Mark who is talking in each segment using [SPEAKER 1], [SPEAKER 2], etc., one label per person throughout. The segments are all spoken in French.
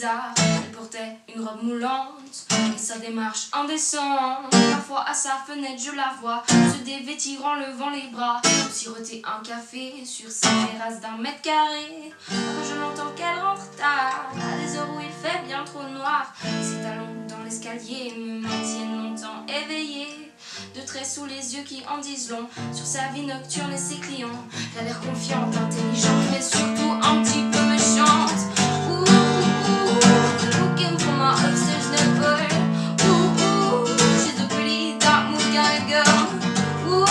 [SPEAKER 1] bizarre. Elle portait une robe moulante et sa démarche indécente. Parfois à sa fenêtre je la vois se dévêtir en levant les bras, siroter un café sur sa terrasse d'1 m². Quand je l'entends qu'elle rentre tard, à des heures où il fait bien trop noir, et ses talons dans l'escalier me maintiennent longtemps éveillée. De traits sous les yeux qui en disent long sur sa vie nocturne et ses clients. Elle a l'air confiante, intelligente, mais surtout un petit peu méchante. Ouh, ouh, looking for my upstairs neighbor. Ouh, she's a pretty dark mood kind of girl. Ooh,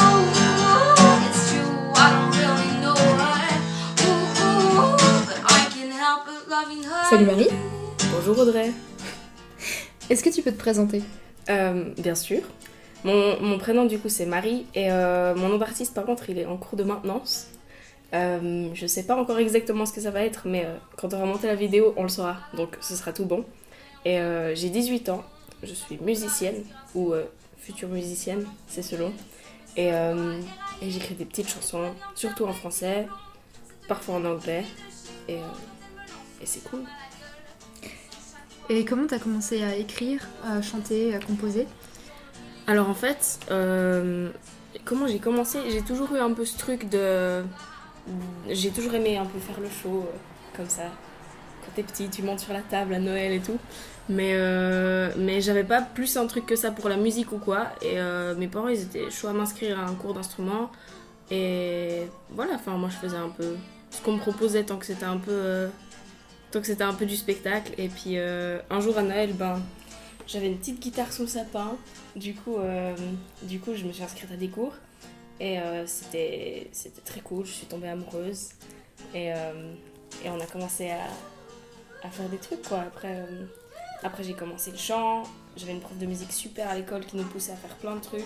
[SPEAKER 1] it's true, I don't really know her. Ooh, but I can't help but loving her.
[SPEAKER 2] Salut Marie.
[SPEAKER 3] Bonjour Audrey.
[SPEAKER 2] Est-ce que tu peux te présenter ?
[SPEAKER 3] Bien sûr. Mon prénom du coup c'est Marie et mon nom d'artiste par contre il est en cours de maintenance. Je sais pas encore exactement ce que ça va être mais quand on va monter la vidéo on le saura, donc ce sera tout bon. Et j'ai 18 ans, je suis musicienne ou future musicienne, c'est selon. Et j'écris des petites chansons, surtout en français, parfois en anglais et c'est cool.
[SPEAKER 2] Et comment t'as commencé à écrire, à chanter, à composer ?
[SPEAKER 3] Alors en fait, comment j'ai commencé ? J'ai toujours eu un peu ce truc de... J'ai toujours aimé un peu faire le show, comme ça. Quand t'es petit, tu montes sur la table à Noël et tout. Mais j'avais pas plus un truc que ça pour la musique ou quoi. Et mes parents, ils étaient chauds à m'inscrire à un cours d'instrument. Et voilà, enfin moi je faisais un peu ce qu'on me proposait tant que c'était un peu du spectacle. Et puis un jour à Noël, j'avais une petite guitare sous le sapin. Du coup, je me suis inscrite à des cours et c'était très cool. Je suis tombée amoureuse et on a commencé à faire des trucs quoi. Après j'ai commencé le chant. J'avais une prof de musique super à l'école qui nous poussait à faire plein de trucs.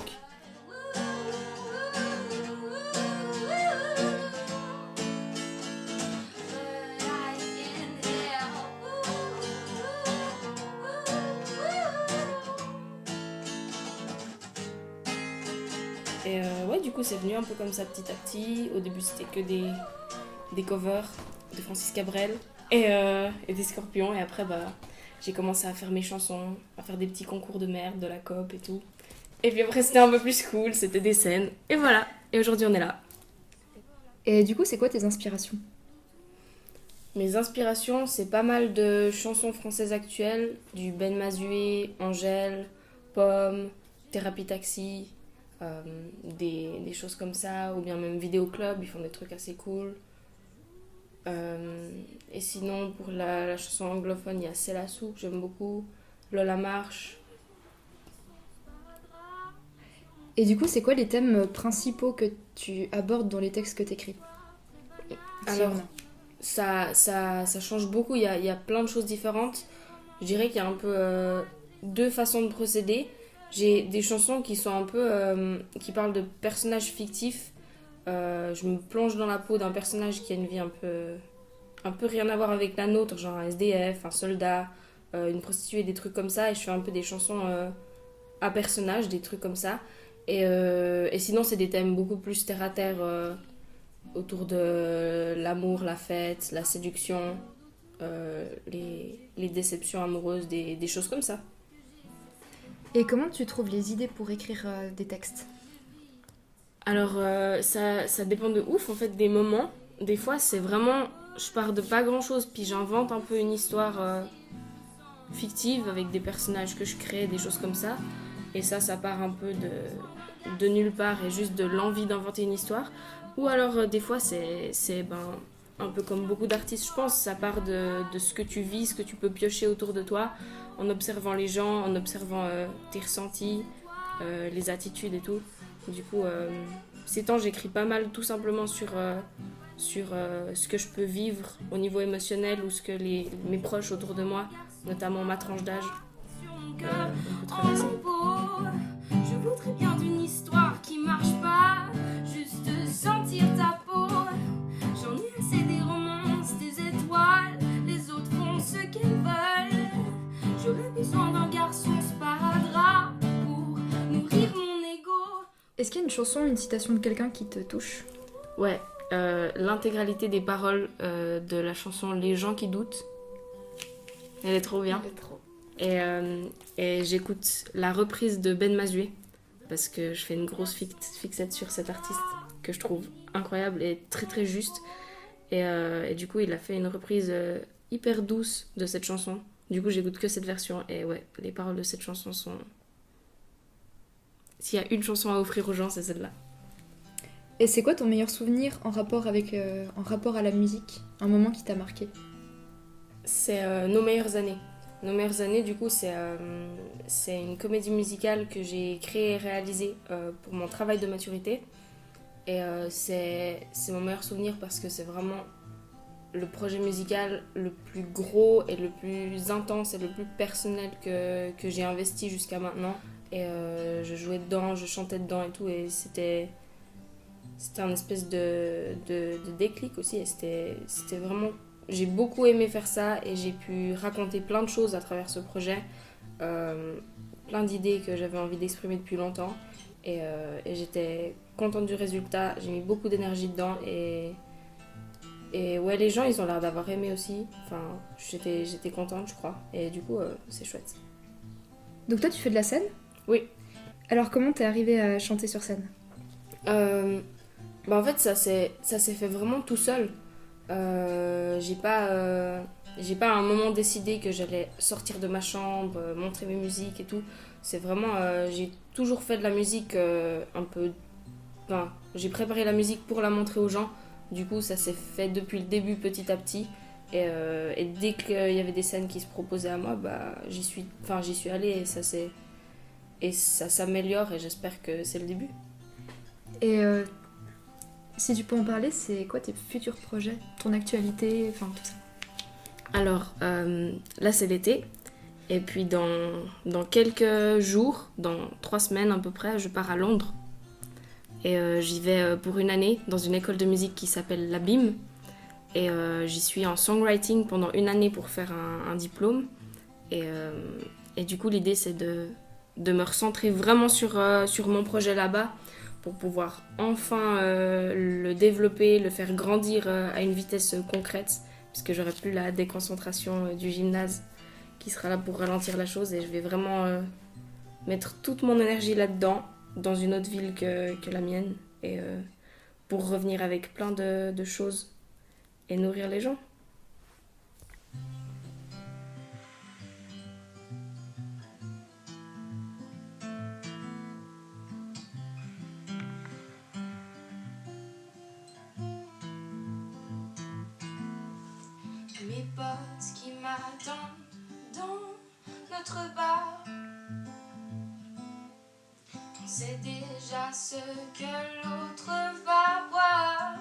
[SPEAKER 3] Et ouais, du coup, c'est venu un peu comme ça petit à petit. Au début, c'était que des covers de Francis Cabrel et des Scorpions. Et après, j'ai commencé à faire mes chansons, à faire des petits concours de merde, de la COP et tout. Et puis après, c'était un peu plus cool, c'était des scènes. Et voilà, et aujourd'hui, on est là.
[SPEAKER 2] Et du coup, c'est quoi tes inspirations ?
[SPEAKER 3] Mes inspirations, c'est pas mal de chansons françaises actuelles, du Ben Mazué, Angèle, Pomme, Thérapie Taxi... des choses comme ça, ou bien même Vidéo Club, ils font des trucs assez cool. Et sinon, pour la chanson anglophone, il y a C'est la soupe, j'aime beaucoup, Lola Marche.
[SPEAKER 2] Et du coup, c'est quoi les thèmes principaux que tu abordes dans les textes que t'écris ?
[SPEAKER 3] Alors, ça change beaucoup, il y a plein de choses différentes. Je dirais qu'il y a un peu deux façons de procéder. J'ai des chansons qui sont un peu qui parlent de personnages fictifs. Je me plonge dans la peau d'un personnage qui a une vie un peu rien à voir avec la nôtre, genre un SDF, un soldat, une prostituée, des trucs comme ça. Et je fais un peu des chansons à personnages, des trucs comme ça. Et sinon, c'est des thèmes beaucoup plus terre à terre autour de l'amour, la fête, la séduction, les déceptions amoureuses, des choses comme ça.
[SPEAKER 2] Et comment tu trouves les idées pour écrire des textes ?
[SPEAKER 3] Alors, ça dépend de ouf, en fait, des moments. Des fois, c'est vraiment... Je pars de pas grand-chose, puis j'invente un peu une histoire fictive avec des personnages que je crée, des choses comme ça. Et ça part un peu de nulle part et juste de l'envie d'inventer une histoire. Ou alors, des fois, c'est un peu comme beaucoup d'artistes, je pense. Ça part de ce que tu vis, ce que tu peux piocher autour de toi, en observant les gens, en observant tes ressentis, les attitudes et tout. Du coup, ces temps, j'écris pas mal tout simplement sur ce que je peux vivre au niveau émotionnel ou ce que mes proches autour de moi, notamment ma tranche d'âge, on peut traverser.
[SPEAKER 1] Je voudrais bien d'une histoire qui marche pas, juste sentir ta peau. J'en ai assez des romances, des étoiles, les autres font ce qu'elles veulent. J'aurais besoin d'un garçon sparadrap pour nourrir mon ego.
[SPEAKER 2] Est-ce qu'il y a une chanson, une citation de quelqu'un qui te touche ?
[SPEAKER 3] Ouais, l'intégralité des paroles de la chanson Les gens qui doutent. Elle est trop bien.
[SPEAKER 2] Trop.
[SPEAKER 3] Et j'écoute la reprise de Ben Mazué parce que je fais une grosse fixette sur cet artiste que je trouve incroyable et très très juste. Et du coup, il a fait une reprise hyper douce de cette chanson. Du coup, j'écoute que cette version. Et ouais, les paroles de cette chanson sont... S'il y a une chanson à offrir aux gens, c'est celle-là.
[SPEAKER 2] Et c'est quoi ton meilleur souvenir en rapport à la musique? Un moment qui t'a marqué?
[SPEAKER 3] C'est Nos meilleures années. Nos meilleures années, du coup, c'est une comédie musicale que j'ai créée et réalisée pour mon travail de maturité. Et c'est mon meilleur souvenir parce que c'est vraiment le projet musical le plus gros et le plus intense et le plus personnel que j'ai investi jusqu'à maintenant. Et je jouais dedans, je chantais dedans et tout. Et c'était un espèce de déclic aussi. Et c'était vraiment... J'ai beaucoup aimé faire ça et j'ai pu raconter plein de choses à travers ce projet. Plein d'idées que j'avais envie d'exprimer depuis longtemps. Et j'étais contente du résultat. J'ai mis beaucoup d'énergie dedans. Et ouais, les gens, ils ont l'air d'avoir aimé aussi. Enfin, j'étais contente, je crois. Et du coup, c'est chouette.
[SPEAKER 2] Donc toi, tu fais de la scène?
[SPEAKER 3] Oui.
[SPEAKER 2] Alors comment t'es arrivée à chanter sur scène?
[SPEAKER 3] En fait, ça s'est fait vraiment tout seul. J'ai pas à un moment décidé que j'allais sortir de ma chambre, montrer mes musiques et tout. C'est vraiment... j'ai toujours fait de la musique un peu... Enfin, j'ai préparé la musique pour la montrer aux gens. Du coup, ça s'est fait depuis le début, petit à petit. Et dès qu'il y avait des scènes qui se proposaient à moi, bah, j'y suis allée et ça s'améliore et j'espère que c'est le début.
[SPEAKER 2] Et si tu peux en parler, c'est quoi tes futurs projets? Ton actualité, enfin tout ça.
[SPEAKER 3] Alors, là c'est l'été. Et puis dans quelques jours, dans 3 semaines à peu près, je pars à Londres. Et j'y vais pour une année dans une école de musique qui s'appelle la BIM. Et j'y suis en songwriting pendant une année pour faire un diplôme. Et du coup, l'idée, c'est de me recentrer vraiment sur mon projet là-bas pour pouvoir enfin le développer, le faire grandir à une vitesse concrète, puisque j'aurai plus la déconcentration du gymnase qui sera là pour ralentir la chose. Et je vais vraiment mettre toute mon énergie là-dedans, dans une autre ville que la mienne, et pour revenir avec plein de choses et nourrir les gens.
[SPEAKER 1] Mes potes qui m'attendent dans notre bar. On sait déjà ce que l'autre va boire.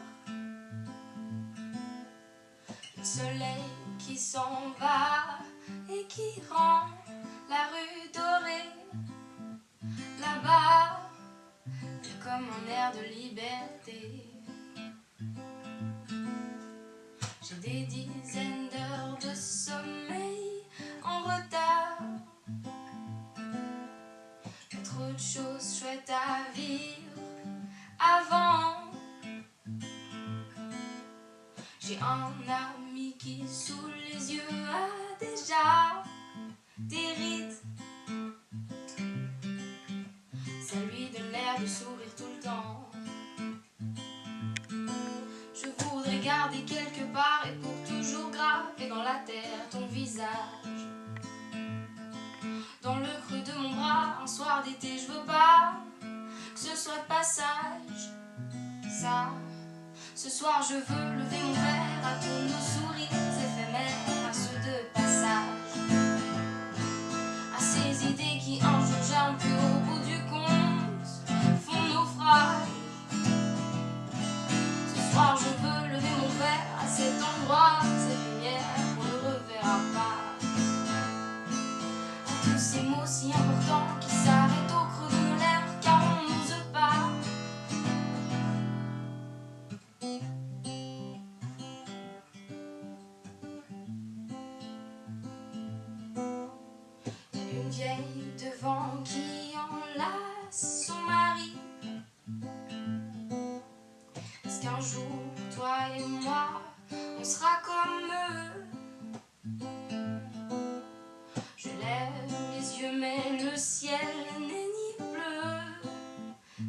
[SPEAKER 1] Le soleil qui s'en va et qui rend la rue dorée. Là-bas, il y a comme un air de liberté. J'ai des dizaines d'heures de sommeil en retard. Y a trop de choses chouettes à vivre avant. J'ai un ami qui sous les yeux a déjà des rides. Ça lui donne l'air de sourire tout le temps. Je voudrais garder quelque part et pour toujours graver dans la terre ton visage. Dans le creux de mon bras, un soir d'été, je veux pas que ce soit de passage. Ça, ce soir je veux lever mon verre à tous nos sourires éphémères, à ceux de passage, à ces idées qui un jour germent puis au bout du compte font naufrage. Ce soir je veux lever mon verre à cet endroit, cette lumière qu'on ne reverra pas. À tous ces mots si importants qui s'arrêtent au creux de nos lèvres car on n'ose pas. Il y a une vieille devant qui enlace son mari. Est-ce qu'un jour, toi et moi, on sera comme eux? lève les yeux, mais le ciel n'est ni bleu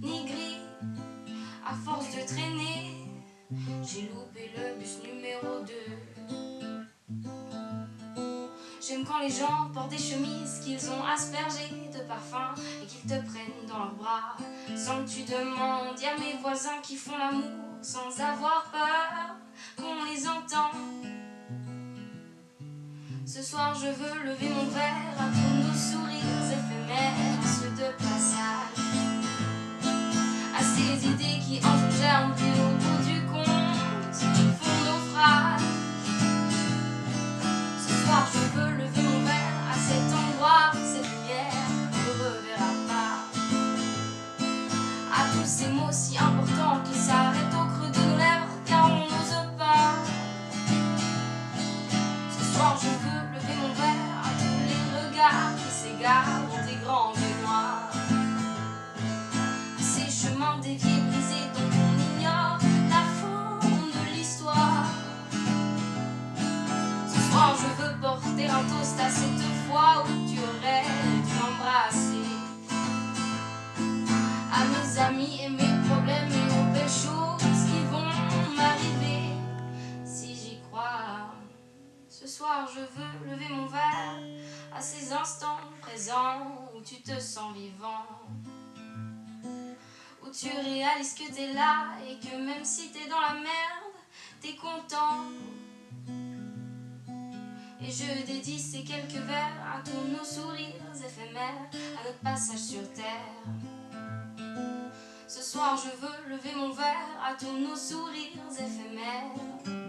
[SPEAKER 1] ni gris. À force de traîner, j'ai loupé le bus numéro 2. J'aime quand les gens portent des chemises qu'ils ont aspergées de parfum et qu'ils te prennent dans leurs bras sans que tu demandes. Y a mes voisins qui font l'amour sans avoir peur qu'on les entend. Ce soir je veux lever mon verre à tous nos sourires éphémères, à ceux de passage, à ces idées qui engerment et au bout du compte font naufrage. Ce soir je veux lever mon verre à cet endroit, cette lumière ne reverra pas, à tous ces mots si importants qui s'arrêtent au creux de nos lèvres car on n'ose pas. Ce soir je veux lever mon verre à tous les regards qui s'égarent dans des grands baignoires, à ces chemins déviés brisés dont on ignore la fin de l'histoire. Ce soir je veux porter un toast à cette fois où tu aurais dû m'embrasser, à mes amis et mes problèmes et aux belles choses qui vont m'arriver si j'y crois. Ce soir je veux lever mon verre à ces instants présents où tu te sens vivant, où tu réalises que t'es là et que même si t'es dans la merde, t'es content. Et je dédie ces quelques vers à tous nos sourires éphémères, à notre passage sur terre. Ce soir je veux lever mon verre à tous nos sourires éphémères.